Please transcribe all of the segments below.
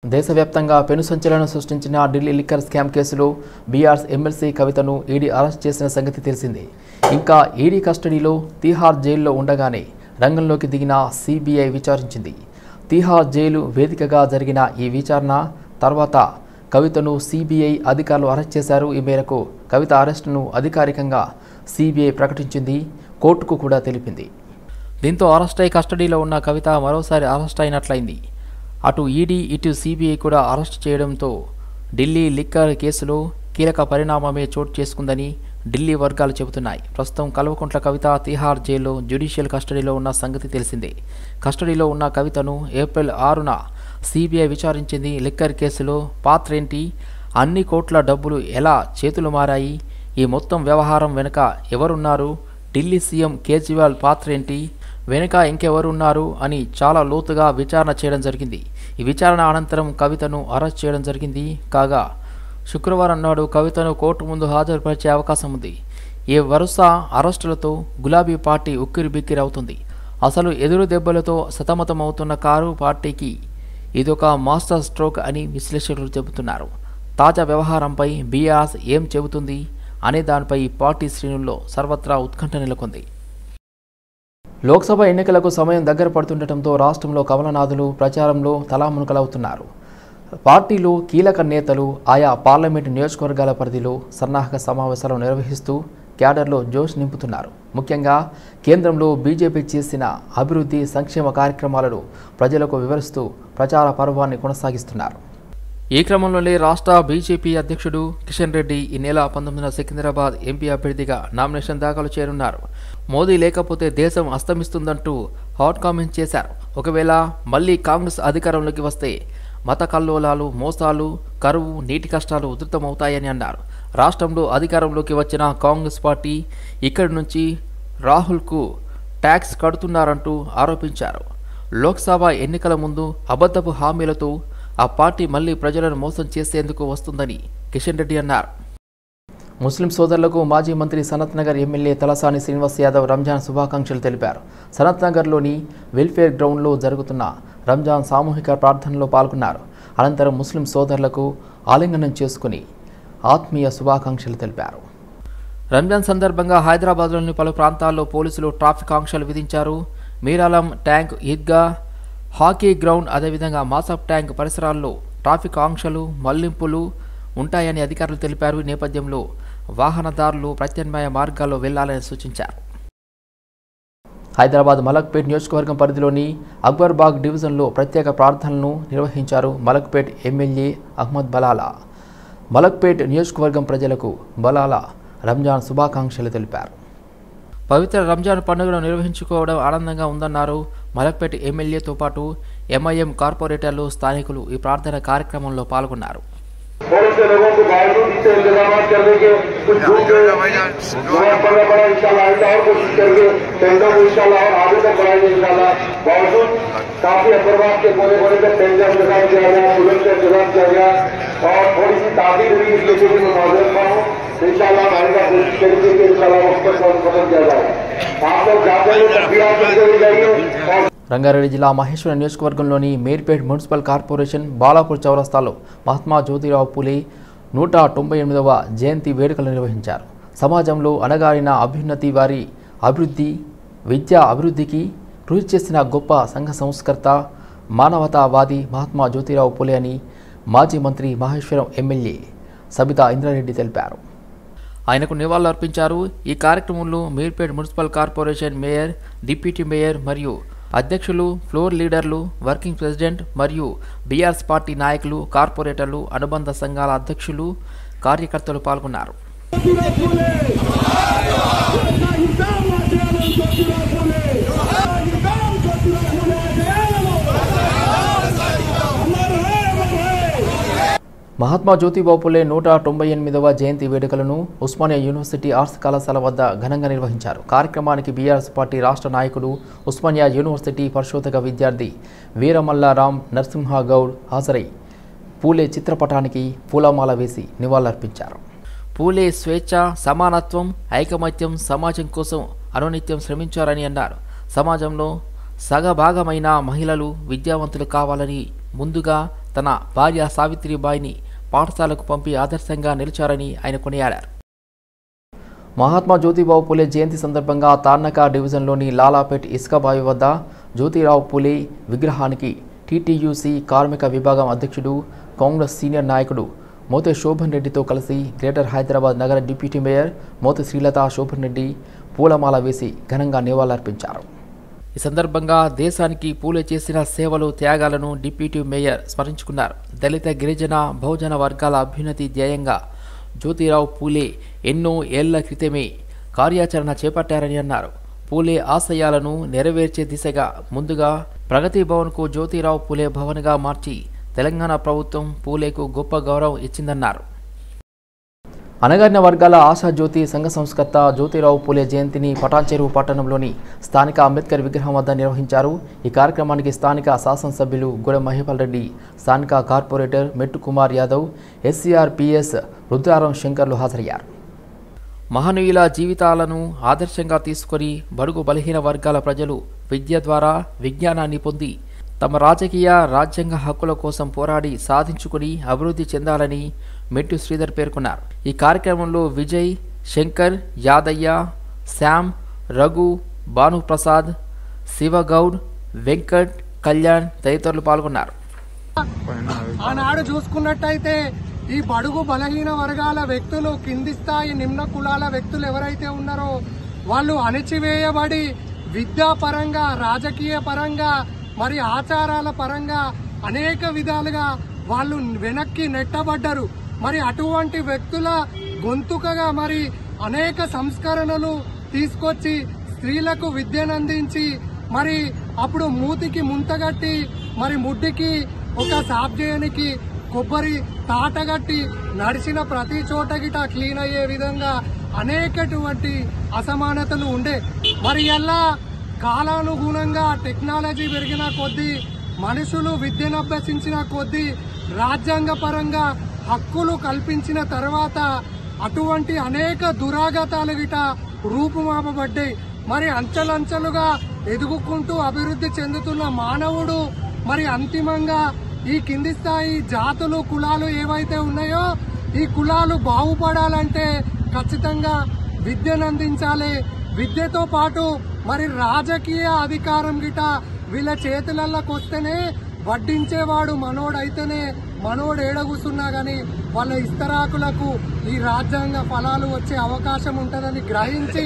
దేశవ్యాప్తంగా పెను సంచలనం సృష్టించిన ఢిల్లీ లిక్కర్ స్కామ్ కేసులో బీఆర్ఎస్ ఎమ్మెల్సీ కవితను ఈడీ అరెస్ట్ చేసిన సంగతి తెలిసిందే. ఇంకా ఈడీ కస్టడీలో తీహార్ జైల్లో ఉండగానే రంగంలోకి దిగిన సిబిఐ విచారించింది. తీహార్ జైలు వేదికగా జరిగిన ఈ విచారణ తర్వాత కవితను సిబిఐ అధికారులు అరెస్ట్ చేశారు. ఈ మేరకు కవిత అరెస్టును అధికారికంగా సిబిఐ ప్రకటించింది, కోర్టుకు కూడా తెలిపింది. దీంతో అరెస్ట్ అయి కస్టడీలో ఉన్న కవిత మరోసారి అరెస్ట్ అయినట్లయింది. అటు ఈడీ ఇటు సిబిఐ కూడా అరెస్ట్ చేయడంతో ఢిల్లీ లిక్కర్ కేసులో కీలక పరిణామమే చోటు చేసుకుందని ఢిల్లీ వర్గాలు చెబుతున్నాయి. ప్రస్తుతం కల్వకుంట్ల కవిత తీహార్ జైల్లో జ్యుడిషియల్ కస్టడీలో ఉన్న సంగతి తెలిసిందే. కస్టడీలో ఉన్న కవితను ఏప్రిల్ 6న సిబిఐ విచారించింది. లిక్కర్ కేసులో పాత్రేంటి, అన్ని కోట్ల డబ్బులు ఎలా చేతులు మారాయి, ఈ మొత్తం వ్యవహారం వెనుక ఎవరున్నారు, ఢిల్లీ సీఎం కేజ్రీవాల్ పాత్రేంటి, వెనుక ఇంకెవరున్నారు అని చాలా లోతుగా విచారణ చేయడం జరిగింది. ఈ విచారణ అనంతరం కవితను అరెస్ట్ చేయడం జరిగింది. కాగా శుక్రవారం నాడు కవితను కోర్టు ముందు హాజరుపరిచే అవకాశం ఉంది. ఈ వరుస అరెస్టులతో గులాబీ పార్టీ ఉక్కిరిబిక్కిరవుతుంది. అసలు ఎదురు దెబ్బలతో సతమతమవుతున్న కారు పార్టీకి ఇదొక మాస్టర్ స్ట్రోక్ అని విశ్లేషకులు చెబుతున్నారు. తాజా వ్యవహారంపై బీఆర్ఎస్ ఏం చెబుతుంది అనే దానిపై పార్టీ శ్రేణుల్లో సర్వత్రా ఉత్కంఠ నెలకొంది. లోక్సభ ఎన్నికలకు సమయం దగ్గర పడుతుండటంతో రాష్ట్రంలో కమలనాథులు ప్రచారంలో తలామునకలవుతున్నారు. పార్టీలు కీలక నేతలు ఆయా పార్లమెంటు నియోజకవర్గాల పరిధిలో సన్నాహక సమావేశాలు నిర్వహిస్తూ క్యాడర్లో జోష్ నింపుతున్నారు. ముఖ్యంగా కేంద్రంలో బీజేపీ చేసిన అభివృద్ధి సంక్షేమ కార్యక్రమాలను ప్రజలకు వివరిస్తూ ప్రచార పర్వాన్ని కొనసాగిస్తున్నారు. ఈ క్రమంలోనే రాష్ట్ర బీజేపీ అధ్యక్షుడు కిషన్ రెడ్డి ఈ నెల 19న సికింద్రాబాద్ ఎంపీ అభ్యర్థిగా నామినేషన్ దాఖలు చేయనున్నారు. మోదీ లేకపోతే దేశం అస్తమిస్తుందంటూ హాట్ కామెంట్ చేశారు. ఒకవేళ మళ్లీ కాంగ్రెస్ అధికారంలోకి వస్తే మత కల్లోలాలు, మోసాలు, కరువు, నీటి కష్టాలు ఉధృతమవుతాయని అన్నారు. రాష్ట్రంలో అధికారంలోకి వచ్చిన కాంగ్రెస్ పార్టీ ఇక్కడి నుంచి రాహుల్కు ట్యాక్స్ కడుతున్నారంటూ ఆరోపించారు. లోక్సభ ఎన్నికల ముందు అబద్ధపు హామీలతో ఆ పార్టీ మళ్లీ ప్రజలను మోసం చేసేందుకు వస్తుందని కిషన్ రెడ్డి అన్నారు. ముస్లిం సోదరులకు మాజీ మంత్రి సనత్ నగర్ ఎమ్మెల్యే తలసాని శ్రీనివాస్ యాదవ్ రంజాన్ శుభాకాంక్షలు తెలిపారు. సనత్ నగర్లోని వెల్ఫేర్ గ్రౌండ్లో జరుగుతున్న రంజాన్ సామూహిక ప్రార్థనలో పాల్గొన్నారు. అనంతరం ముస్లిం సోదరులకు ఆలింగనం చేసుకుని ఆత్మీయ శుభాకాంక్షలు తెలిపారు. రంజాన్ సందర్భంగా హైదరాబాద్లోని పలు ప్రాంతాల్లో పోలీసులు ట్రాఫిక్ ఆంక్షలు విధించారు. Miralam tank, Eidgah, hockey ground, అదేవిధంగా మాసప్ ట్యాంక్ పరిసరాల్లో ట్రాఫిక్ ఆంక్షలు, మళ్లింపులు ఉంటాయని అధికారులు తెలిపారు. ఈ నేపథ్యంలో వాహనదారులు ప్రత్యామ్నాయ మార్గాల్లో వెళ్లాలని సూచించారు. హైదరాబాద్ మలక్పేట్ నియోజకవర్గం పరిధిలోని అక్బర్బాగ్ డివిజన్లో ప్రత్యేక ప్రార్థనలను నిర్వహించారు. మలక్పేట్ ఎమ్మెల్యే అహ్మద్ బలాలా మలక్పేట్ నియోజకవర్గం ప్రజలకు బలాలా రంజాన్ శుభాకాంక్షలు తెలిపారు. పవిత్ర రంజాన్ పండుగను నిర్వహించుకోవడం ఆనందంగా ఉందన్నారు. మలక్పేట్ ఎమ్మెల్యేతో పాటు ఎంఐఎం కార్పొరేటర్లు, స్థానికులు ఈ ప్రార్థన కార్యక్రమంలో పాల్గొన్నారు. రంగారెడ్డి జిల్లా మహేశ్వరం నియోజకవర్గంలోని మేర్పేట్ మున్సిపల్ కార్పొరేషన్ బాలాపూర్ చౌరస్తాలో మహాత్మా జ్యోతిరావు పూలే 198వ జయంతి వేడుకలు నిర్వహించారు. సమాజంలో అణగారిన అభ్యున్నతి, వారి అభివృద్ధి, విద్యా అభివృద్ధికి కృషి చేసిన గొప్ప సంఘ సంస్కర్త, మానవతావాది మహాత్మా జ్యోతిరావు పూలే అని మాజీ మంత్రి మహేశ్వరం ఎమ్మెల్యే సబితా ఇంద్రారెడ్డి తెలిపారు. ఆయనకు నివాళులర్పించారు. ఈ కార్యక్రమంలో Meerpet municipal corporation mayor, deputy mayor మరియు అధ్యక్షులు, ఫ్లోర్ లీడర్లు, వర్కింగ్ ప్రెసిడెంట్ మరియు బీఆర్ఎస్ పార్టీ నాయకులు, కార్పొరేటర్లు, అనుబంధ సంఘాల అధ్యక్షులు, కార్యకర్తలు పాల్గొన్నారు. మహాత్మా జ్యోతిరావు పూలే 198వ జయంతి వేడుకలను ఉస్మానియా యూనివర్సిటీ ఆర్ట్స్ కళాశాల వద్ద ఘనంగా నిర్వహించారు. కార్యక్రమానికి బీఆర్ఎస్ పార్టీ రాష్ట్ర నాయకుడు, ఉస్మానియా యూనివర్సిటీ పరిశోధక విద్యార్థి వీరమల్లారాం నరసింహగౌడ్ హాజరై పూలే చిత్రపటానికి పూలమాల వేసి నివాళులర్పించారు. పూలే స్వేచ్ఛ, సమానత్వం, ఐకమత్యం, సమాజం కోసం అనునిత్యం శ్రమించారని అన్నారు. సమాజంలో సగభాగమైన మహిళలు విద్యావంతులు కావాలని ముందుగా తన భార్య సావిత్రిబాయిని పాఠశాలకు పంపి ఆదర్శంగా నిలిచారని ఆయన కొనియాడారు. మహాత్మా జ్యోతిరావు పూలే జయంతి సందర్భంగా తార్నక డివిజన్లోని లాలాపేట్ ఇసుకబావి వద్ద జ్యోతిరావు పూలే విగ్రహానికి టీటీయూసీ కార్మిక విభాగం అధ్యక్షుడు కాంగ్రెస్ సీనియర్ నాయకుడు మోతే శోభన్ రెడ్డితో కలిసి గ్రేటర్ హైదరాబాద్ నగర డిప్యూటీ మేయర్ మోతే శ్రీలత శోభన్ రెడ్డి పూలమాల వేసి ఘనంగా నివాళులర్పించారు. ఈ సందర్భంగా దేశానికి పూలే చేసిన సేవలు త్యాగాలను డిప్యూటీ మేయర్ స్మరించుకున్నారు. దళిత గిరిజన బహుజన వర్గాల అభ్యున్నతి ధ్యేయంగా జ్యోతిరావు పూలే ఎన్నో ఏళ్ల క్రితమే కార్యాచరణ చేపట్టారని అన్నారు. పూలే ఆశయాలను నెరవేర్చే దిశగా ముందుగా ప్రగతి భవన్కు జ్యోతిరావు పూలే భవన్గా మార్చి తెలంగాణ ప్రభుత్వం పూలేకు గొప్ప గౌరవం ఇచ్చిందన్నారు. అణగారిన వర్గాల ఆశాజ్యోతి సంఘ సంస్కర్త జ్యోతిరావు పూలే జయంతిని పటాన్చెరువు పట్టణంలోని స్థానిక అంబేద్కర్ విగ్రహం వద్ద నిర్వహించారు. ఈ కార్యక్రమానికి స్థానిక శాసనసభ్యులు గూడెం మహేపాల్ రెడ్డి, స్థానిక కార్పొరేటర్ మెట్టు కుమార్ యాదవ్, ఎస్సీఆర్పీఎస్ రుద్రారం శంకర్లు హాజరయ్యారు. మహనీయుల జీవితాలను ఆదర్శంగా తీసుకొని బడుగు బలహీన వర్గాల ప్రజలు విద్య ద్వారా విజ్ఞానాన్ని పొంది తమ రాజకీయ రాజ్యాంగ హక్కుల కోసం పోరాడి సాధించుకుని అభివృద్ధి చెందాలని మెట్టు శ్రీధర్ పేర్కొన్నారు. ఈ కార్యక్రమంలో విజయ్, శంకర్, యాదయ్య, శ్యామ్, రఘు, భానుప్రసాద్, శివగౌడ్, వెంకట్, కళ్యాణ్ తదితరులు పాల్గొన్నారు. ఆనాడు చూసుకున్నట్టయితే ఈ బడుగు బలహీన వర్గాల వ్యక్తులు, కింది స్థాయి నిమ్న కులాల వ్యక్తులు ఎవరైతే ఉన్నారో వాళ్ళు అణచివేయబడి విద్యాపరంగా, రాజకీయ పరంగా, మరి ఆచారాల పరంగా అనేక విధాలుగా వాళ్ళు వెనక్కి నెట్టబడ్డారు. మరి అటువంటి వ్యక్తుల గొంతుకగా మరి అనేక సంస్కరణలు తీసుకొచ్చి స్త్రీలకు విద్యనందించి మరి అప్పుడు మూతికి ముంతగట్టి మరి ముడ్డికి ఒక సాబ్జేయానికి కొబ్బరి తాటగట్టి నడిచిన ప్రతి చోట గిట క్లీన్ అయ్యే విధంగా అనేకటువంటి అసమానతలు ఉండే. మరి ఎలా కాలానుగుణంగా టెక్నాలజీ పెరిగిన కొద్దీ, మనుషులు విద్యను అభ్యసించిన కొద్దీ, రాజ్యాంగ పరంగా హక్కులు కల్పించిన తర్వాత అటువంటి అనేక దురాగతాలు గిట రూపుమాపబడ్డాయి. మరి అంచెలంచెలుగా ఎదుగుకుంటూ అభివృద్ధి చెందుతున్న మానవుడు మరి అంతిమంగా ఈ కింది స్థాయి జాతులు, కులాలు ఏవైతే ఉన్నాయో ఈ కులాలు బాగుపడాలంటే ఖచ్చితంగా విద్యనందించాలి. విద్యతో పాటు మరి రాజకీయ అధికారం గిట వీళ్ళ చేతులలోకి వస్తేనే వడ్డించేవాడు మనోడైతేనే మనోడు ఏడగుస్తున్నా గాని వాళ్ళ ఇస్తరాకులకు ఈ రాజ్యాంగ ఫలాలు వచ్చే అవకాశం ఉంటుందని గ్రహించి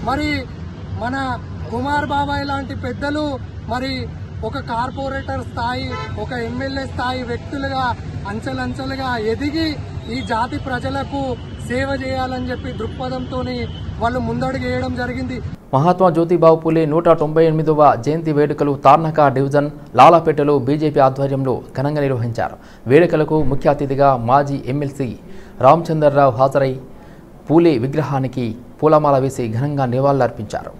మరి మన కుమార్ బాబాయ్ లాంటి పెద్దలు మరి ఒక కార్పొరేటర్ స్థాయి, ఒక ఎమ్మెల్యే స్థాయి వ్యక్తులుగా అంచెలంచెలుగా ఎదిగి ఈ జాతి ప్రజలకు సేవ చేయాలని చెప్పి దృక్పథంతోని వాళ్ళు ముందడుగు వేయడం జరిగింది. మహాత్మా జ్యోతిబావు పూలే 198వ జయంతి వేడుకలు తార్నక డివిజన్ లాలాపేటలో బీజేపీ ఆధ్వర్యంలో ఘనంగా నిర్వహించారు. వేడుకలకు ముఖ్య అతిథిగా మాజీ ఎమ్మెల్సీ రామచంద్రరావు హాజరై పూలే విగ్రహానికి పూలమాల వేసి ఘనంగా నివాళులర్పించారు.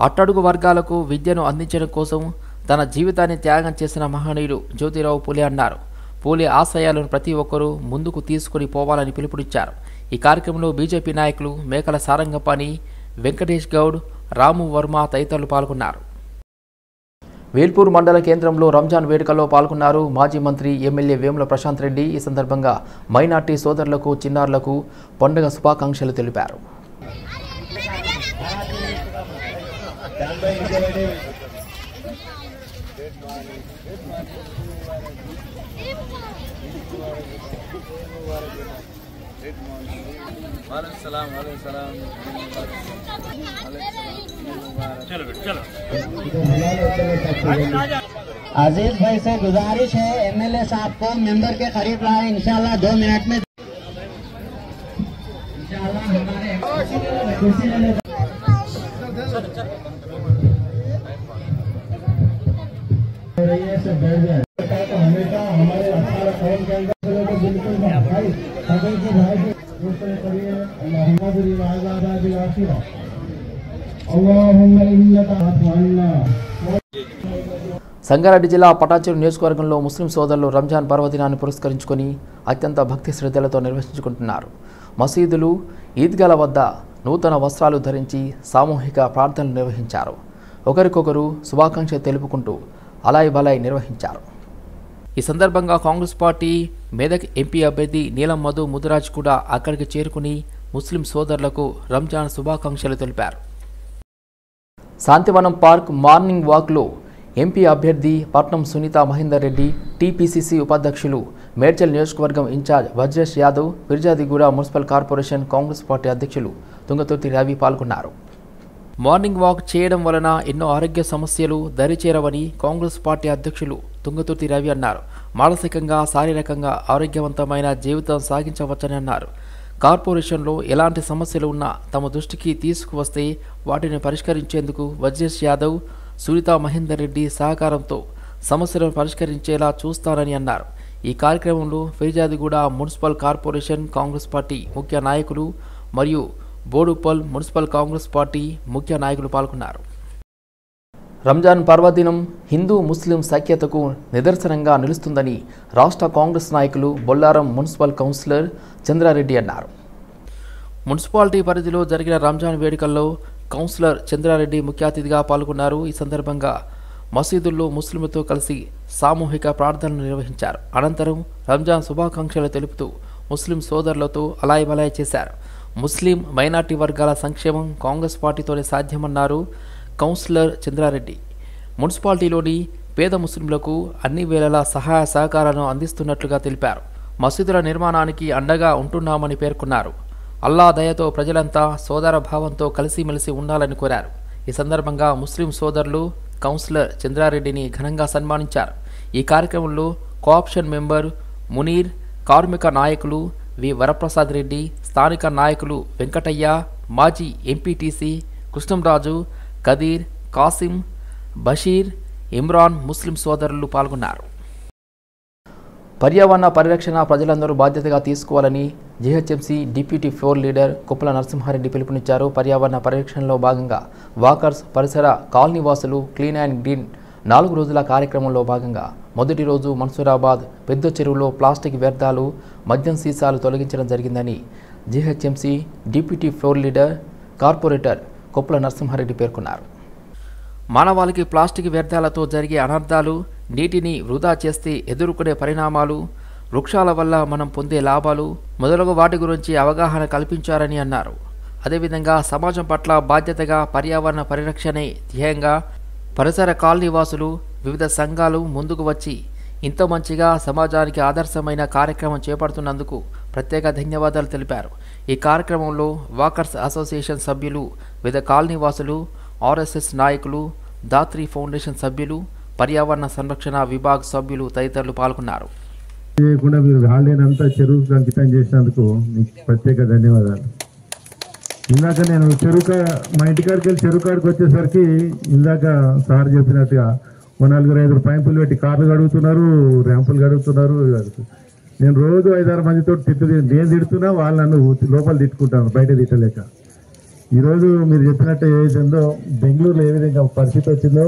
అట్టడుగు వర్గాలకు విద్యను అందించడం కోసం తన జీవితాన్ని త్యాగం చేసిన మహనీయుడు జ్యోతిరావు పూలే అన్నారు. పూలే ఆశయాలను ప్రతి ఒక్కరూ ముందుకు తీసుకుని పోవాలని పిలుపునిచ్చారు. ఈ కార్యక్రమంలో బీజేపీ నాయకులు మేకల సారంగపాణి, వెంకటేష్ గౌడ్, రాము వర్మ తదితరులు పాల్గొన్నారు. వేల్పూర్ మండల కేంద్రంలో రంజాన్ వేడుకల్లో పాల్గొన్నారు మాజీ మంత్రి ఎమ్మెల్యే వేముల ప్రశాంత్ రెడ్డి. ఈ సందర్భంగా మైనార్టీ సోదరులకు, చిన్నారులకు పండుగ శుభాకాంక్షలు తెలిపారు. अजीज भाई से गुजारिश है एमएलए साहब को मेंबर के करीब लाए इंशाल्लाह 2 मिनट में इंशाल्लाह हमारे कुर्सी ले से बैठ जाए तो हमेशा हमारे अच्छा फोन के अंदर तो बिल्कुल भाई सभी की भाई दूसरे करिए मोहम्मद रिवाज आबादी आखिर अल्लाहुम्मा इन्नका अफवाना సంగారెడ్డి జిల్లా పటాన్చెరు నియోజకవర్గంలో ముస్లిం సోదరులు రంజాన్ పర్వదినాన్ని పురస్కరించుకొని అత్యంత భక్తి శ్రద్ధలతో నిర్వహించుకుంటున్నారు. మసీదులు, ఈద్గాల వద్ద నూతన వస్త్రాలు ధరించి సామూహిక ప్రార్థనలు నిర్వహించారు. ఒకరికొకరు శుభాకాంక్షలు తెలుపుకుంటూ అలాయ్ బలాయ్ నిర్వహించారు. ఈ సందర్భంగా కాంగ్రెస్ పార్టీ మెదక్ ఎంపీ అభ్యర్థి నీలం మధు ముదిరాజ్ కూడా అక్కడికి చేరుకుని ముస్లిం సోదరులకు రంజాన్ శుభాకాంక్షలు తెలిపారు. శాంతివనం పార్క్ మార్నింగ్ వాక్లో ఎంపీ అభ్యర్థి పట్నం సునీత మహేందర్ రెడ్డి, టీపీసీసీ ఉపాధ్యక్షులు మేడ్చల్ నియోజకవర్గం in charge Vajresh Yadav, Firzadiguda municipal corporation Congress party అధ్యక్షులు తుంగతుర్తి రవి పాల్గొన్నారు. మార్నింగ్ వాక్ చేయడం వలన ఎన్నో ఆరోగ్య సమస్యలు దరిచేరవని కాంగ్రెస్ పార్టీ అధ్యక్షులు తుంగతుర్తి రవి అన్నారు. మానసికంగా, శారీరకంగా ఆరోగ్యవంతమైన జీవితం సాగించవచ్చని అన్నారు. కార్పొరేషన్లో ఎలాంటి సమస్యలు ఉన్నా తమ దృష్టికి తీసుకువస్తే వాటిని పరిష్కరించేందుకు వజ్రేష్ యాదవ్, సునీత మహేందర్ రెడ్డి సహకారంతో సమస్యలను పరిష్కరించేలా చూస్తారని అన్నారు. ఈ కార్యక్రమంలో Peerzadiguda municipal corporation Congress party ముఖ్య నాయకులు మరియు బోడుపల్ మున్సిపల్ కాంగ్రెస్ పార్టీ ముఖ్య నాయకులు పాల్గొన్నారు. రంజాన్ పర్వదినం హిందూ ముస్లిం సఖ్యతకు నిదర్శనంగా నిలుస్తుందని రాష్ట్ర కాంగ్రెస్ నాయకులు బొల్లారం మున్సిపల్ కౌన్సిలర్ చంద్రారెడ్డి అన్నారు. మున్సిపాలిటీ పరిధిలో జరిగిన రంజాన్ వేడుకల్లో కౌన్సిలర్ చంద్రారెడ్డి ముఖ్య అతిథిగా పాల్గొన్నారు. ఈ సందర్భంగా మసీదుల్లో ముస్లింలతో కలిసి సామూహిక ప్రార్థనలు నిర్వహించారు. అనంతరం రంజాన్ శుభాకాంక్షలు తెలుపుతూ ముస్లిం సోదరులతో అలాయ్ చేశారు. ముస్లిం మైనార్టీ వర్గాల సంక్షేమం కాంగ్రెస్ పార్టీతోనే సాధ్యమన్నారు కౌన్సిలర్ చంద్రారెడ్డి. మున్సిపాలిటీలోని పేద ముస్లింలకు అన్ని వేళలా సహాయ సహకారాలను అందిస్తున్నట్లుగా తెలిపారు. మసీదుల నిర్మాణానికి అండగా ఉంటున్నామని పేర్కొన్నారు. అల్లా దయతో ప్రజలంతా సోదర భావంతో కలిసిమెలిసి ఉండాలని కోరారు. ఈ సందర్భంగా ముస్లిం సోదరులు కౌన్సిలర్ చంద్రారెడ్డిని ఘనంగా సన్మానించారు. ఈ కార్యక్రమంలో కోఆప్షన్ మెంబర్ మునీర్, కార్మిక నాయకులు వి వరప్రసాద్ రెడ్డి, స్థానిక నాయకులు వెంకటయ్య, మాజీ ఎంపీటీసీ కృష్ణంరాజు, కదీర్, కాసిం, బషీర్, ఇమ్రాన్ ముస్లిం సోదరులు పాల్గొన్నారు. పర్యావరణ పరిరక్షణ ప్రజలందరూ బాధ్యతగా తీసుకోవాలని జీహెచ్ఎంసీ డిప్యూటీ ఫ్లోర్ లీడర్ కుప్పల నరసింహారెడ్డి పిలుపునిచ్చారు. పర్యావరణ పరిరక్షణలో భాగంగా వాకర్స్, పరిసర కాలనీవాసులు క్లీన్ అండ్ గ్రీన్ 4 రోజుల కార్యక్రమంలో భాగంగా మొదటి రోజు మన్సూరాబాద్ పెద్ద చెరువులో ప్లాస్టిక్ వ్యర్థాలు, మద్యం సీసాలు తొలగించడం జరిగిందని GHMC deputy floor leader corporator Kuppala Narasimhareddy పేర్కొన్నారు. మానవాళికి ప్లాస్టిక్ వ్యర్థాలతో జరిగే అనర్థాలు, నీటిని వృధా చేస్తే ఎదుర్కొనే పరిణామాలు, వృక్షాల వల్ల మనం పొందే లాభాలు మొదలగు వాటి గురించి అవగాహన కల్పించారని అన్నారు. అదేవిధంగా సమాజం పట్ల బాధ్యతగా పర్యావరణ పరిరక్షణే ధ్యేయంగా పరిసర కాలనీవాసులు, వివిధ సంఘాలు ముందుకు వచ్చి ఇంత మంచిగా సమాజానికి ఆదర్శమైన కార్యక్రమం చేపడుతున్నందుకు ప్రత్యేక ధన్యవాదాలు తెలిపారు. ఈ కార్యక్రమంలో వాకర్స్ అసోసియేషన్ సభ్యులు, వివిధ కాలనీవాసులు, ఆర్ఎస్ఎస్ నాయకులు, దాత్రి ఫౌండేషన్ సభ్యులు, పర్యావరణ సంరక్షణ విభాగ్ సభ్యులు తదితరులు పాల్గొన్నారు. మీరు హాలిడేనంతా చెరువుకు అంకితం చేసినందుకు మీకు ప్రత్యేక ధన్యవాదాలు. ఇందాక నేను మా ఇంటికాడికి వెళ్ళి చెరువుకాడికి వచ్చేసరికి ఇందాక సార్ చెప్పినట్టుగా 4-5 పైపులు పెట్టి కార్లు గడుగుతున్నారు, ర్యాంపులు గడుగుతున్నారు. నేను రోజు 5-6 మందితో నేను తిడుతున్నా, వాళ్ళు నన్ను లోపల తిట్టుకుంటాను, బయట తిట్టలేక. ఈరోజు మీరు చెప్పినట్టు ఏదైతుందో బెంగళూరులో ఏ విధంగా పరిస్థితి వచ్చిందో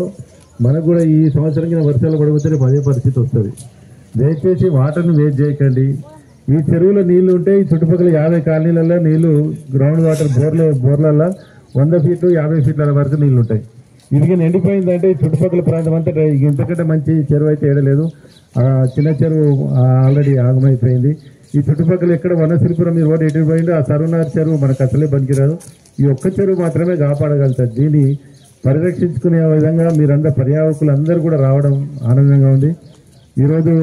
మనకు కూడా ఈ సంవత్సరం కింద వర్షాలు పడిపోతే అదే పరిస్థితి వస్తుంది. దయచేసి వాటర్ని వేస్ట్ చేయకండి. ఈ చెరువులో నీళ్లు ఉంటే ఈ చుట్టుపక్కల 50 కాలనీలలో నీళ్లు గ్రౌండ్ వాటర్ బోర్లలో 100 ఫీట్లు 50 ఫీట్ల వరకు నీళ్లు ఉంటాయి. ఇది ఎండిపోయిందంటే ఈ చుట్టుపక్కల ప్రాంతం అంతా ఇంతకంటే మంచి చెరువు అయితే ఏడలేదు. చిన్న చెరువు ఆల్రెడీ ఆగమైపోయింది. ఈ చుట్టుపక్కల ఎక్కడ వనశ్రీపురం ఈ రోడ్డు ఎటు పోయిందో ఆ సరునార్ చెరువు మనకు అసలే పనికిరాదు. ఈ ఒక్క చెరువు మాత్రమే కాపాడగలుగుతారు. దీన్ని పరిరక్షించుకునే విధంగా మీరందరూ పర్యావకులు అందరూ కూడా రావడం ఆనందంగా ఉంది. ఈరోజు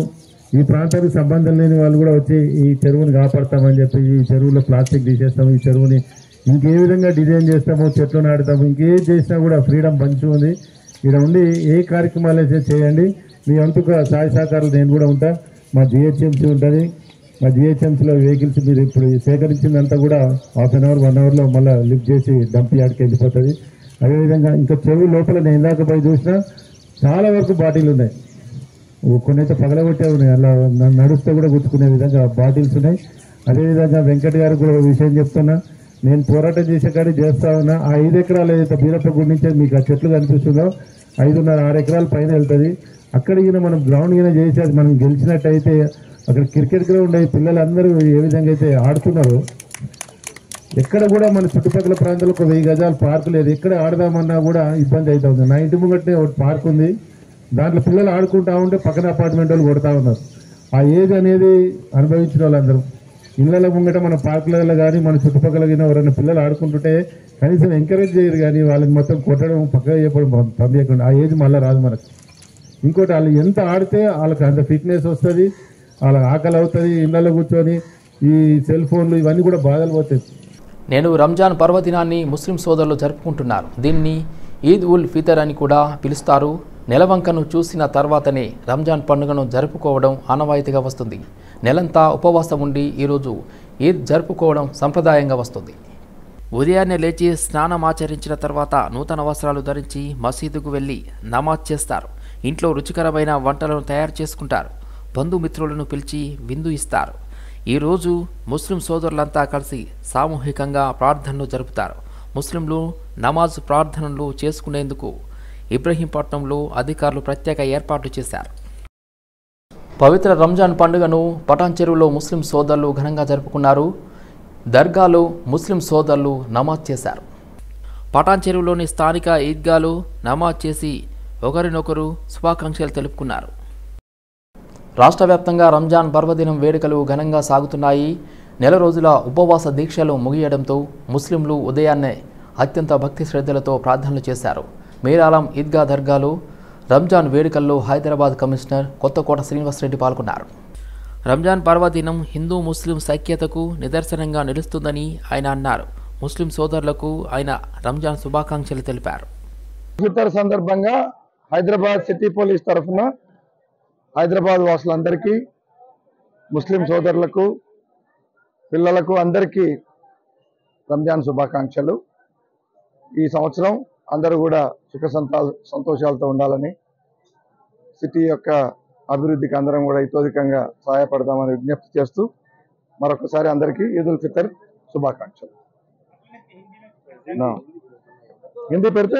ఈ ప్రాంతానికి సంబంధం లేని వాళ్ళు కూడా వచ్చి ఈ చెరువుని కాపాడతామని చెప్పి ఈ చెరువులో ప్లాస్టిక్ తీసేస్తాము, ఈ చెరువుని ఇంకే విధంగా డిజైన్ చేస్తాము, చెట్లు నాటుతాము, ఇంకేం చేసినా కూడా ఫ్రీడమ్ పంచి ఉంది. ఇక్కడ ఉండి ఏ కార్యక్రమాలు అయితే చేయండి. మీ వంతుగా సహాయ సహకారాలు నేను కూడా ఉంటా. మా జిహెచ్ఎంసీ ఉంటుంది. మా జిహెచ్ఎంసీలో వెహికల్స్ మీరు ఇప్పుడు సేకరించిందంతా కూడా హాఫ్ అన్ అవర్ 1 అవర్లో మళ్ళీ లిఫ్ట్ చేసి డంప్ యార్డ్కి వెళ్ళిపోతుంది. అదేవిధంగా ఇంకా చెరువు లోపల నేను ఇందాక పోయి చూసినా చాలా వరకు బాటిల్ ఉన్నాయి. కొన్ని అయితే పగలగొట్టే ఉన్నాయి, అలా నడుస్తూ కూడా గుర్తుకునే విధంగా బాటిల్స్ ఉన్నాయి. అదేవిధంగా వెంకట్ గారికి కూడా విషయం చెప్తున్నా, నేను పోరాటం చేసే కాడి చేస్తా ఉన్నా. ఆ 5 ఎకరాలు ఏదైతే బీరప్ప గుడి నుంచి మీకు ఆ చెట్లు కనిపిస్తుందో 5.5-6 ఎకరాల పైన వెళ్తుంది. అక్కడ మనం గ్రౌండ్ చేసి అది మనం గెలిచినట్టయితే అక్కడ క్రికెట్ గ్రౌండ్ అయ్యి పిల్లలందరూ ఏ విధంగా అయితే ఆడుతున్నారో ఎక్కడ కూడా మన చుట్టుపక్కల ప్రాంతాల్లో 1000 గజాల పార్కు లేదు. ఎక్కడ ఆడదామన్నా కూడా ఇబ్బంది అవుతుంది. నా ఇంటి ముంగట్నే ఒక పార్క్ ఉంది. దాంట్లో పిల్లలు ఆడుకుంటా ఉంటే పక్కన అపార్ట్మెంట్ వాళ్ళు కొడతా ఉన్నారు. ఆ ఏజ్ అనేది అనుభవించిన వాళ్ళందరూ ఇళ్ళ ముంగట మన పార్కులలో కానీ మన చుట్టుపక్కల కానీ ఎవరైనా పిల్లలు ఆడుకుంటుంటే కనీసం ఎంకరేజ్ చేయరు, కానీ వాళ్ళని మొత్తం కొట్టడం పక్కగా చెప్పడం పంపించకుండా ఆ ఏజ్ మళ్ళీ రాదు మనకు. ఇంకోటి వాళ్ళు ఎంత ఆడితే వాళ్ళకి అంత ఫిట్నెస్ వస్తుంది, వాళ్ళకి ఆకలి అవుతుంది. ఇళ్ళలో కూర్చొని ఈ సెల్ ఫోన్లు ఇవన్నీ కూడా బాధలు పోతాయి. నేను రంజాన్ పర్వదినాన్ని ముస్లిం సోదరులు జరుపుకుంటున్నారు. దీన్ని ఈద్ ఉల్ ఫితర్ అని కూడా పిలుస్తారు. నెలవంకను చూసిన తర్వాతనే రంజాన్ పండుగను జరుపుకోవడం ఆనవాయితీగా వస్తుంది. నెలంతా ఉపవాసం ఉండి ఈరోజు ఈద్ జరుపుకోవడం సంప్రదాయంగా వస్తుంది. ఉదయాన్నే లేచి స్నానమాచరించిన తర్వాత నూతన వస్త్రాలు ధరించి మసీదుకు వెళ్ళి నమాజ్ చేస్తారు. ఇంట్లో రుచికరమైన వంటలను తయారు చేసుకుంటారు. బంధుమిత్రులను పిలిచి విందు ఇస్తారు. ఈరోజు ముస్లిం సోదరులంతా కలిసి సామూహికంగా ప్రార్థనలు జరుపుతారు. ముస్లింలు నమాజ్ ప్రార్థనలు చేసుకునేందుకు ఇబ్రహీంపట్నంలో అధికారులు ప్రత్యేక ఏర్పాట్లు చేశారు. పవిత్ర రంజాన్ పండుగను పటాన్ చెరువులో ముస్లిం సోదరులు ఘనంగా జరుపుకున్నారు. దర్గాలో ముస్లిం సోదరులు నమాజ్ చేశారు. పటాన్ చెరువులోని స్థానిక ఈద్గాలో నమాజ్ చేసి ఒకరినొకరు శుభాకాంక్షలు తెలుపుకున్నారు. రాష్ట్ర వ్యాప్తంగా రంజాన్ పర్వదినం వేడుకలు ఘనంగా సాగుతున్నాయి. నెల రోజుల ఉపవాస దీక్షలు ముగియడంతో ముస్లింలు ఉదయాన్నే అత్యంత భక్తి శ్రద్ధలతో ప్రార్థనలు చేశారు. మీరాలం ఈద్గా దర్గాలో రంజాన్ వేడుకల్లో హైదరాబాద్ కమిషనర్ కొత్తకోట శ్రీనివాసరెడ్డి పాల్గొన్నారు. రంజాన్ పర్వదినం హిందూ ముస్లిం సఖ్యతకు నిదర్శనంగా నిలుస్తుందని ఆయన అన్నారు. ముస్లిం సోదరులకు ఆయన రంజాన్ శుభాకాంక్షలు తెలిపారు. ఇఫ్తార్ సందర్భంగా హైదరాబాద్ సిటీ పోలీస్ తరఫున హైదరాబాద్ వాసులందరికీ, ముస్లిం సోదరులకు, పిల్లలకు అందరికీ రంజాన్ శుభాకాంక్షలు. ఈ సంవత్సరం అందరూ కూడా సుఖ సంతోషాలతో ఉండాలని, సిటీ యొక్క అభివృద్ధికి అందరం కూడా ఇతోధికంగా సహాయపడదామని విజ్ఞప్తి చేస్తూ మరొకసారి అందరికీ ఈద్ ఉల్ ఫితర్ శుభాకాంక్షలు. హిందీ పెడితే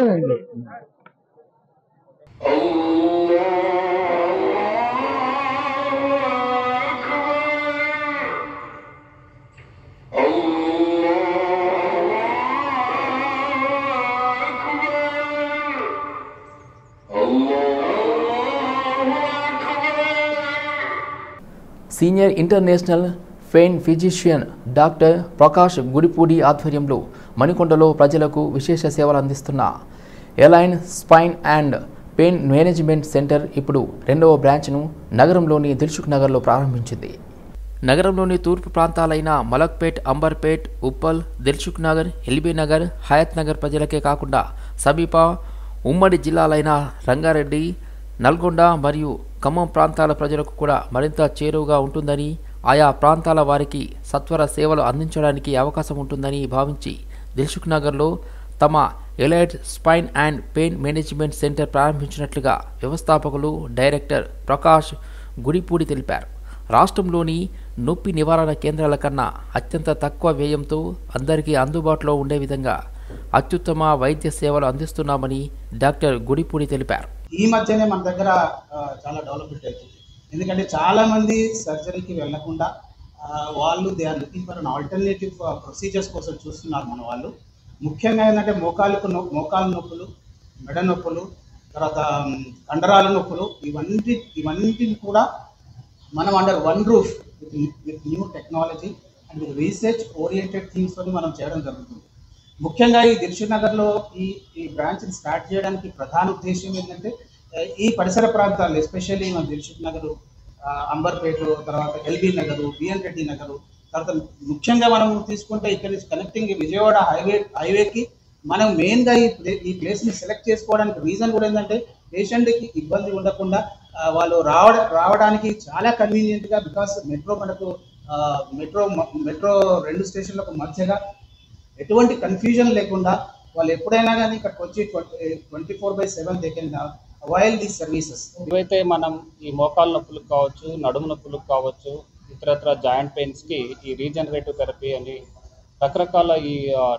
senior international pain physician doctor Prakash Gudipudi ఆధ్వర్యంలో మణికొండలో ప్రజలకు విశేష సేవలు అందిస్తున్న align spine and pain management centre ఇప్పుడు 2వ బ్రాంచ్ను నగరంలోని దిల్సుఖ్ నగర్లో ప్రారంభించింది. నగరంలోని తూర్పు ప్రాంతాలైన మలక్పేట్, అంబర్పేట్, ఉప్పల్, దిల్సుఖ్ నగర్, ఎల్బీ నగర్, హయత్ నగర్ ప్రజలకే కాకుండా సమీప ఉమ్మడి జిల్లాలైన రంగారెడ్డి, నల్గొండ మరియు ఖమ్మం ప్రాంతాల ప్రజలకు కూడా మరింత చేరువగా ఉంటుందని, ఆయా ప్రాంతాల వారికి సత్వర సేవలు అందించడానికి అవకాశం ఉంటుందని భావించి దిల్సుఖ్ నగర్లో తమ elite spine and pain management centre ప్రారంభించినట్లుగా వ్యవస్థాపకులు డైరెక్టర్ ప్రకాష్ గుడిపూడి తెలిపారు. రాష్ట్రంలోని నొప్పి నివారణ కేంద్రాల కన్నా అత్యంత తక్కువ వ్యయంతో అందరికీ అందుబాటులో ఉండే విధంగా అత్యుత్తమ వైద్య సేవలు అందిస్తున్నామని డాక్టర్ గుడిపూడి తెలిపారు. ఈ మధ్యనే మన దగ్గర చాలా డెవలప్మెంట్ అవుతుంది. ఎందుకంటే చాలా మంది సర్జరీకి వెళ్లకుండా వాళ్ళు they are looking for an alternative procedures కోసం చూస్తున్నారు మన వాళ్ళు. ముఖ్యంగా ఏంటంటే మోకాలు నొప్పులు, మెడ నొప్పులు, తర్వాత కండరాల నొప్పులు, ఇవన్నిటిని కూడా మనం under one roof with new technology and with research oriented things తోని మనం చేయడం జరుగుతుంది. ముఖ్యంగా ఈ దిల్సుఖ్ నగర్లో ఈ బ్రాంచ్ని స్టార్ట్ చేయడానికి ప్రధాన ఉద్దేశం ఏంటంటే ఈ పరిసర ప్రాంతాలు ఎస్పెషల్లీ మన దిల్సుఖ్ నగర్, అంబర్పేట, తర్వాత ఎల్బీ నగరు, బిఎన్ రెడ్డి నగరు, తర్వాత ముఖ్యంగా మనం తీసుకుంటే ఇక్కడ నుంచి కనెక్టింగ్ విజయవాడ హైవేకి మనం మెయిన్గా ఈ ప్లేస్ని సెలెక్ట్ చేసుకోవడానికి రీజన్ కూడా ఏంటంటే పేషెంట్కి ఇబ్బంది ఉండకుండా వాళ్ళు రావడానికి చాలా కన్వీనియంట్గా, బికాస్ మనకు మెట్రో 2 స్టేషన్లకు మధ్యగా ఎటువంటి కన్ఫ్యూజన్ లేకుండా వాళ్ళు ఎప్పుడైనా కానీ ఇక్కడికి వచ్చి 24/7 they can avail these services. ఇవైతే మనం ఈ మోకాలు నొప్పులకు కావచ్చు, నడుము నొప్పులకు కావచ్చు, ఇతరత్ర జాయింట్ పెయిన్స్కి ఈ రీజనరేటివ్ థెరపీ అని రకరకాల ఈ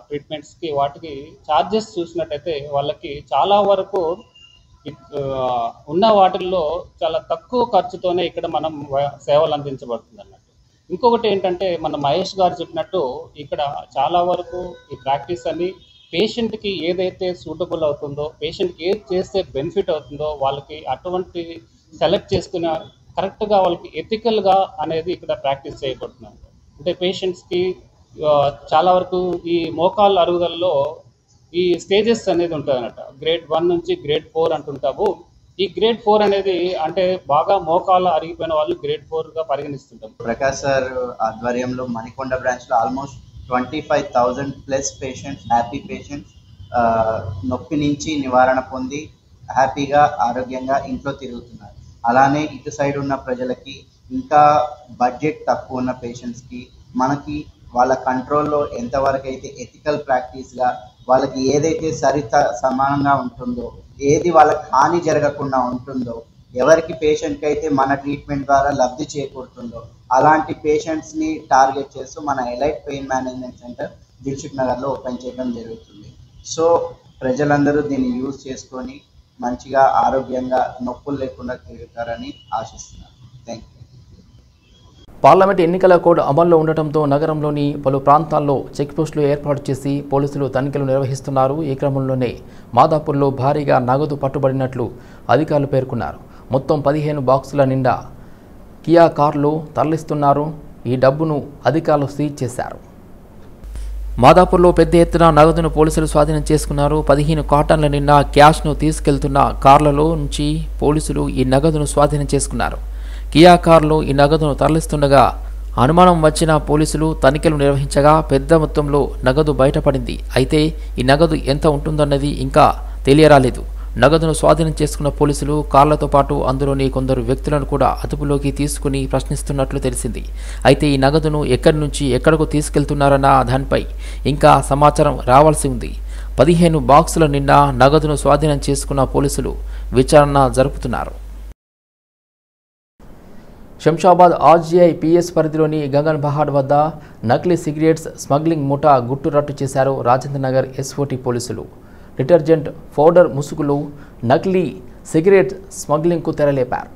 ట్రీట్మెంట్స్కి వాటికి ఛార్జెస్ చూసినట్టయితే వాళ్ళకి చాలా వరకు ఉన్న వాటిల్లో చాలా తక్కువ ఖర్చుతోనే ఇక్కడ మనం సేవలు అందించబడుతుంది అన్నట్టు. ఇంకొకటి ఏంటంటే మన మహేష్ గారు చెప్పినట్టు ఇక్కడ చాలా వరకు ఈ ప్రాక్టీస్ అని పేషెంట్కి ఏదైతే సూటబుల్ అవుతుందో, పేషెంట్కి ఏది చేస్తే బెనిఫిట్ అవుతుందో వాళ్ళకి అటువంటి సెలెక్ట్ చేసుకున్న కరెక్ట్గా వాళ్ళకి ఎథికల్గా అనేది ఇక్కడ ప్రాక్టీస్ చేయబడుతున్నారు. అంటే పేషెంట్స్కి చాలా వరకు ఈ మోకాళ్ళ అరుగుదలలో ఈ స్టేజెస్ అనేది ఉంటుంది అన్నట్టు. గ్రేడ్ 1 నుంచి గ్రేడ్ 4 అంటుంటాము. ఈ గ్రేడ్ 4 అనేది అంటే బాగా మోకాళ్ళ అరిగిపోయిన వాళ్ళు గ్రేడ్ 4గా పరిగణిస్తుంటాం. ప్రకాష్ సార్ ఆధ్వర్యంలో మణికొండ బ్రాంచ్లో ఆల్మోస్ట్ 25,000+ పేషెంట్స్, హ్యాపీ పేషెంట్స్ నొప్పి నుంచి నివారణ పొంది హ్యాపీగా ఆరోగ్యంగా ఇంట్లో తిరుగుతున్నారు. అలానే ఇటు సైడ్ ఉన్న ప్రజలకి, ఇంకా బడ్జెట్ తక్కువ ఉన్న పేషెంట్స్కి మనకి వాళ్ళ కంట్రోల్లో ఎంతవరకు అయితే ఎథికల్ ప్రాక్టీస్గా వాళ్ళకి ఏదైతే సమానంగా ఉంటుందో, ఏది వాళ్ళకి హాని జరగకుండా ఉంటుందో, ఎవరికి పేషెంట్కి అయితే మన ట్రీట్మెంట్ ద్వారా లబ్ధి చేకూరుతుందో అలాంటి పేషెంట్స్ని టార్గెట్ చేస్తూ మన elite pain management centre Dilsukh నగర్లో ఓపెన్ చేయడం జరుగుతుంది. సో ప్రజలందరూ దీన్ని యూజ్ చేసుకొని మంచిగా ఆరోగ్యంగా నొప్పులు లేకుండా తిరుగుతారని ఆశిస్తున్నాను. Thank you. పార్లమెంట్ ఎన్నికల కోడ్ అమల్లో ఉండటంతో నగరంలోని పలు ప్రాంతాల్లో చెక్పోస్టులు ఏర్పాటు చేసి పోలీసులు తనిఖీలు నిర్వహిస్తున్నారు. ఈ క్రమంలోనే మాదాపూర్లో భారీగా నగదు పట్టుబడినట్లు అధికారులు పేర్కొన్నారు. మొత్తం 15 బాక్సుల నిండా కియా కార్లు తరలిస్తున్నారు. ఈ డబ్బును అధికారులు సీజ్ చేశారు. మాదాపూర్లో పెద్ద ఎత్తున నగదును పోలీసులు స్వాధీనం చేసుకున్నారు. 15 కాటన్ల నిండా క్యాష్ను తీసుకెళ్తున్న కార్లలో నుంచి పోలీసులు ఈ నగదును స్వాధీనం చేసుకున్నారు. కియా కార్లు ఈ నగదును తరలిస్తుండగా అనుమానం వచ్చిన పోలీసులు తనిఖీలు నిర్వహించగా పెద్ద మొత్తంలో నగదు బయటపడింది. అయితే ఈ నగదు ఎంత ఉంటుందన్నది ఇంకా తెలియరాలేదు. నగదును స్వాధీనం చేసుకున్న పోలీసులు కార్లతో పాటు అందులోని కొందరు వ్యక్తులను కూడా అదుపులోకి తీసుకుని ప్రశ్నిస్తున్నట్లు తెలిసింది. అయితే ఈ నగదును ఎక్కడి నుంచి ఎక్కడకు తీసుకెళ్తున్నారన్న దానిపై ఇంకా సమాచారం రావాల్సి ఉంది. 15 బాక్సుల నిండా నగదును స్వాధీనం చేసుకున్న పోలీసులు విచారణ జరుపుతున్నారు. శంషాబాద్ ఆర్జీఐ పిఎస్ పరిధిలోని గగన్ బహాడ్ వద్ద నకిలీ సిగరెట్స్ స్మగ్లింగ్ ముఠా గుట్టు రట్టు చేశారు రాజేంద్రనగర్ ఎస్ఓటీ పోలీసులు. డిటర్జెంట్, పౌడర్ ముసుగులు, నకిలీ సిగరెట్ స్మగ్లింగ్కు తెరలేపారు.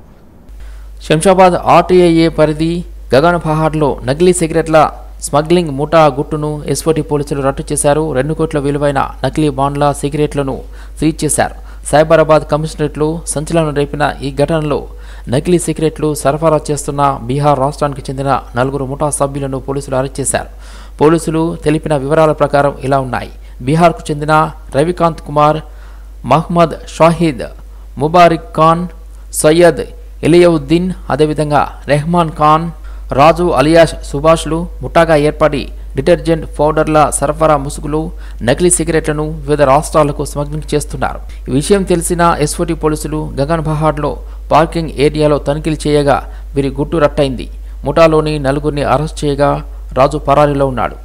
శంషాబాద్ ఆర్టీఐఏ పరిధి గగన్ బహాడ్లో నకిలీ సిగరెట్ల స్మగ్లింగ్ ముఠా గుట్టును ఎస్ఓటీ పోలీసులు రట్టు చేశారు. 2 కోట్ల విలువైన నకిలీ బాండ్ల సిగరెట్లను సీజ్ చేశారు. సైబరాబాద్ కమిషనరేట్లో సంచలనం రేపిన ఈ ఘటనలో నకిలీ సిగరెట్లు సరఫరా చేస్తున్న బీహార్ రాష్ట్రానికి చెందిన 4 ముఠా సభ్యులను పోలీసులు అరెస్ట్ చేశారు. పోలీసులు తెలిపిన వివరాల ప్రకారం ఇలా ఉన్నాయి. బీహార్కు చెందిన రవికాంత్ కుమార్, మహ్మద్ షాహిద్, ముబారిక్ ఖాన్, సయ్యద్ ఎలియవుద్దీన్, అదేవిధంగా రెహమాన్ ఖాన్, రాజు అలియాష్ సుభాష్లు ముఠాగా ఏర్పడి డిటర్జెంట్, పౌడర్ల సరఫరా ముసుగులు, నకిలీ సిగరెట్లను వివిధ రాష్ట్రాలకు స్మగ్లింగ్ చేస్తున్నారు. ఈ విషయం తెలిసిన ఎస్ఓటీ పోలీసులు గగన్ బహాడ్లో పార్కింగ్ ఏరియాలో తనిఖీలు చేయగా వీరి గుట్టు రట్టయింది. ముఠాలోని 4 అరెస్ట్ చేయగా రాజు పరారీలో ఉన్నాడు.